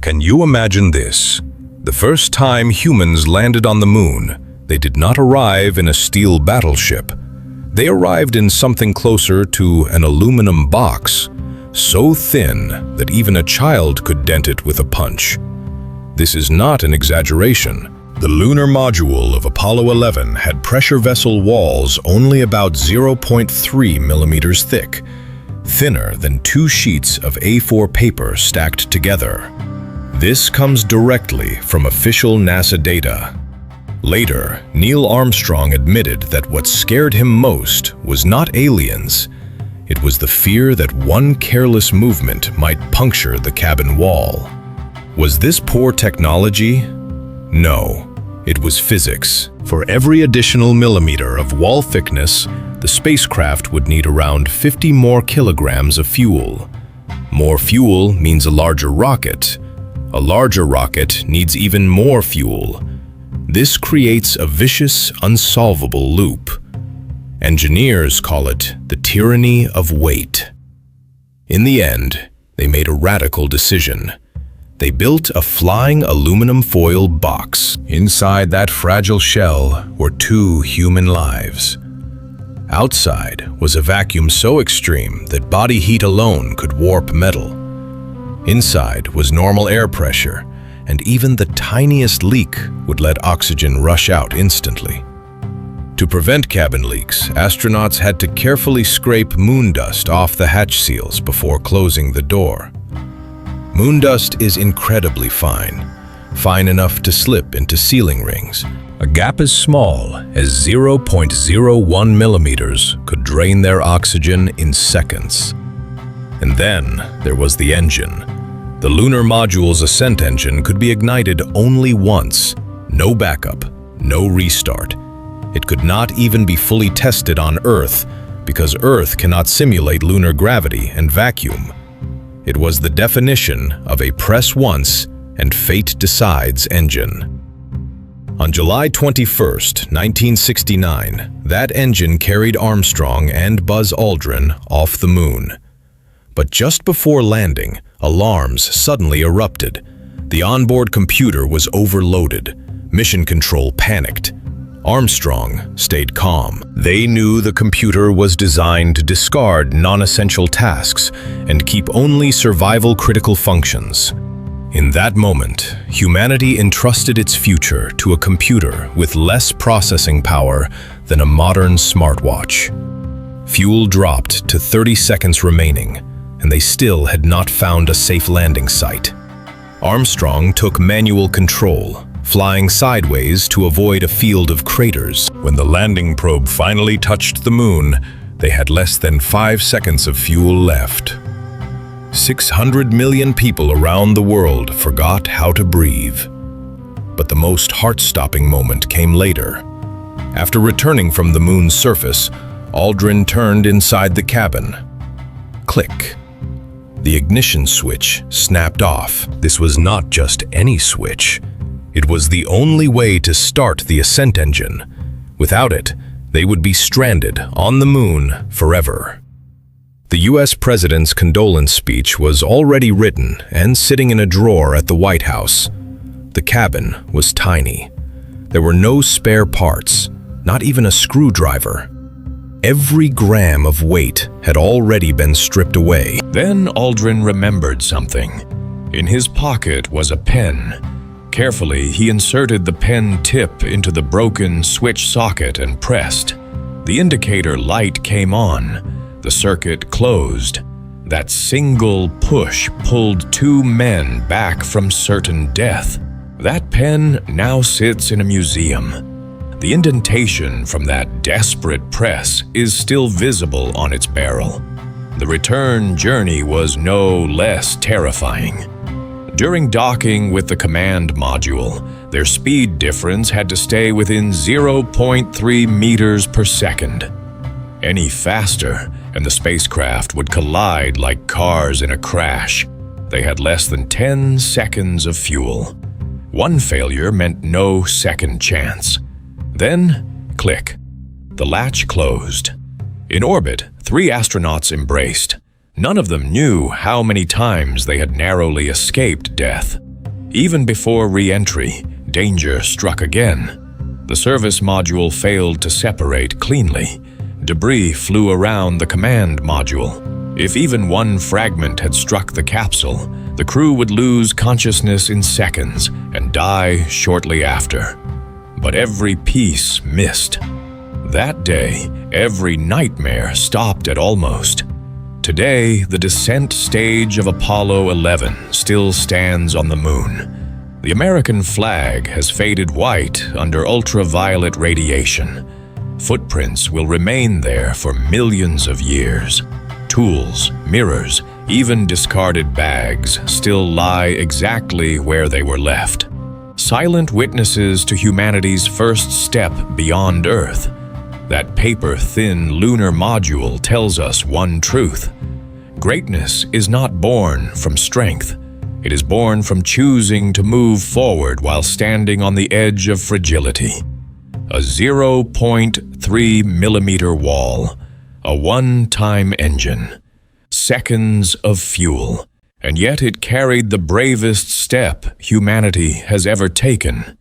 Can you imagine this? The first time humans landed on the moon, they did not arrive in a steel battleship. They arrived in something closer to an aluminum box, so thin that even a child could dent it with a punch. This is not an exaggeration. The lunar module of Apollo 11 had pressure vessel walls only about 0.3 millimeters thick, thinner than 2 sheets of A4 paper stacked together. This comes directly from official NASA data. Later, Neil Armstrong admitted that what scared him most was not aliens. It was the fear that one careless movement might puncture the cabin wall. Was this poor technology? No, it was physics. For every additional millimeter of wall thickness, the spacecraft would need around 50 more kilograms of fuel. More fuel means a larger rocket. A larger rocket needs even more fuel. This creates a vicious, unsolvable loop. Engineers call it the tyranny of weight. In the end, they made a radical decision. They built a flying aluminum foil box. Inside that fragile shell were 2 human lives. Outside was a vacuum so extreme that body heat alone could warp metal. Inside was normal air pressure, and even the tiniest leak would let oxygen rush out instantly. To prevent cabin leaks, astronauts had to carefully scrape moon dust off the hatch seals before closing the door. Moon dust is incredibly fine, fine enough to slip into ceiling rings. A gap as small as 0.01 millimeters could drain their oxygen in seconds. And then there was the engine. The lunar module's ascent engine could be ignited only once. No backup, no restart. It could not even be fully tested on Earth because Earth cannot simulate lunar gravity and vacuum. It was the definition of a press once and fate decides engine. On July 21, 1969, that engine carried Armstrong and Buzz Aldrin off the moon. But just before landing, alarms suddenly erupted. The onboard computer was overloaded. Mission Control panicked. Armstrong stayed calm. They knew the computer was designed to discard non-essential tasks and keep only survival-critical functions. In that moment, humanity entrusted its future to a computer with less processing power than a modern smartwatch. Fuel dropped to 30 seconds remaining, and they still had not found a safe landing site. Armstrong took manual control, flying sideways to avoid a field of craters. When the landing probe finally touched the moon, they had less than 5 seconds of fuel left. 600 million people around the world forgot how to breathe. But the most heart-stopping moment came later. After returning from the moon's surface, Aldrin turned inside the cabin. Click. The ignition switch snapped off. This was not just any switch. It was the only way to start the ascent engine. Without it, they would be stranded on the moon forever. The US President's condolence speech was already written and sitting in a drawer at the White House. The cabin was tiny. There were no spare parts, not even a screwdriver. Every gram of weight had already been stripped away. Then Aldrin remembered something. In his pocket was a pen. Carefully, he inserted the pen tip into the broken switch socket and pressed. The indicator light came on. The circuit closed. That single push pulled 2 men back from certain death. That pen now sits in a museum. The indentation from that desperate press is still visible on its barrel. The return journey was no less terrifying. During docking with the command module, their speed difference had to stay within 0.3 meters per second. Any faster, and the spacecraft would collide like cars in a crash. They had less than 10 seconds of fuel. One failure meant no second chance. Then, click. The latch closed. In orbit, 3 astronauts embraced. None of them knew how many times they had narrowly escaped death. Even before re-entry, danger struck again. The service module failed to separate cleanly. Debris flew around the command module. If even one fragment had struck the capsule, the crew would lose consciousness in seconds and die shortly after. But every piece missed. That day, every nightmare stopped at almost. Today, the descent stage of Apollo 11 still stands on the moon. The American flag has faded white under ultraviolet radiation. Footprints will remain there for millions of years. Tools, mirrors, even discarded bags still lie exactly where they were left. Silent witnesses to humanity's first step beyond Earth. That paper-thin lunar module tells us one truth. Greatness is not born from strength. It is born from choosing to move forward while standing on the edge of fragility. A 0.3 millimeter wall, a one-time engine, seconds of fuel, and yet it carried the bravest step humanity has ever taken.